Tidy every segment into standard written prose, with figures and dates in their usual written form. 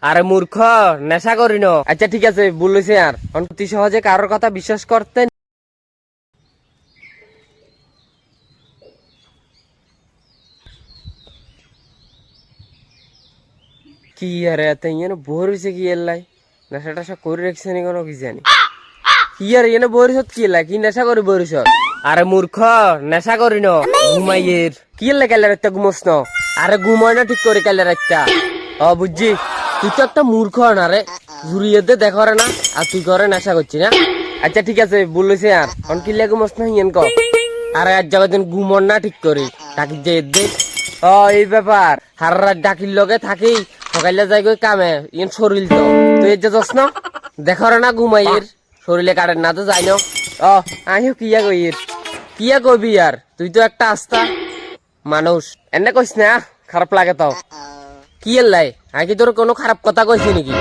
আরে মূর্খ, নেশা করি ন। আচ্ছা ঠিক আছে, বলছে আর অতি সহজে কারোর কথা বিশ্বাস করতে কি আরে এত ইয়ে বোর হয়েছে কি এলাই নেশা টেশা করে রেখেছে নি কোনো কি জানি কি আর ইয়ে বরিশত কি এলাই কি নেশা করি বরিশত। আরে মূর্খ, নেশা করি ন ঘুমাইয়ের কি এলাই কালে রাতটা ঘুমোস ন। আরে ঘুমায় না ঠিক করে কালে রাতটা। ও বুঝছি, তুই তো একটা মূর্খ না রে, জুড়িয়ে দে দেখো না আর তুই করে নেশা করছি না। আচ্ছা ঠিক আছে, বলছে আর অন কি লেগে মস্ত না ইয়েন ক। আরে আজ যাবার দিন ঘুমন না ঠিক করে ডাকি যে দে। ও এই ব্যাপার, হার রাত ডাকির লগে থাকি সকালে যাই গই কামে ইন শরীর তো তুই যে যাস না দেখো না ঘুমাইয়ের শরীরে কাটেন না তো যাই না। ও আইও কিয়া কইয়ের কিয়া কবি আর তুই তো একটা আস্তা মানুষ এনে কইস না খারাপ লাগে তো কি এলাই আগে তোর কোনো খারাপ কথা কইছি নাকি?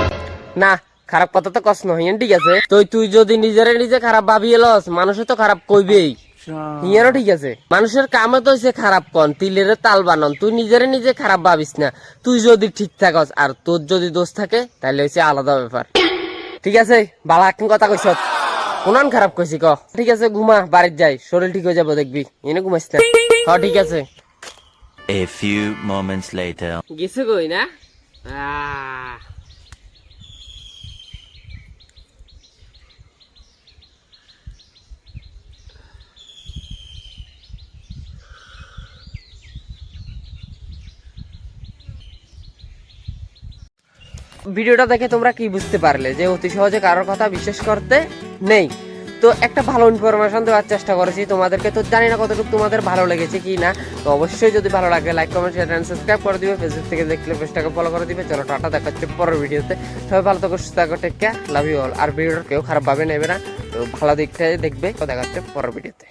না খারাপ কথা তো কস নয় ঠিক আছে। তুই যদি নিজে খারাপ ভাবি এলস মানুষে তো খারাপ কইবেই। ইয়ারও ঠিক আছে, মানুষের কামে তো হচ্ছে খারাপ কন তিলের তাল বানন। তুই নিজে খারাপ ভাবিস না। তুই যদি ঠিক থাকস আর তোর যদি দোষ থাকে তাহলে হচ্ছে আলাদা ব্যাপার। ঠিক আছে, বালা একদিন কথা কইস কোনান খারাপ কইছি ক। ঠিক আছে ঘুমা, বাড়ির যাই, শরীর ঠিক হয়ে যাবো দেখবি। এনে ঘুমাইস না। হ্যাঁ ঠিক আছে। A few moments later. গেছে কই না? ভিডিওটা দেখে তোমরা কি বুঝতে পারলে যে অতি সহজে কারোর কথা বিশ্বাস করতে নেই। তো একটা ভালো ইনফরমেশন দেওয়ার চেষ্টা করেছি তোমাদেরকে। তো জানি না কতটুকু তোমাদের ভালো লেগেছে কি না। তো অবশ্যই যদি ভালো লাগে like comment share and subscribe করে দিবে। ফেসবুক থেকে দেখলে পেজটাকে ফলো করে দিবে। চলো টাটা, দেখা হচ্ছে পরের ভিডিওতে। সবাই ভালো থাকো, সুস্থ থাকো, take care, love you all. আর ভিডিওটা কেউ খারাপ ভাবে নেবে না, তো ভালো দিকটাই দেখবে। তো দেখা হচ্ছে পরের ভিডিওতে।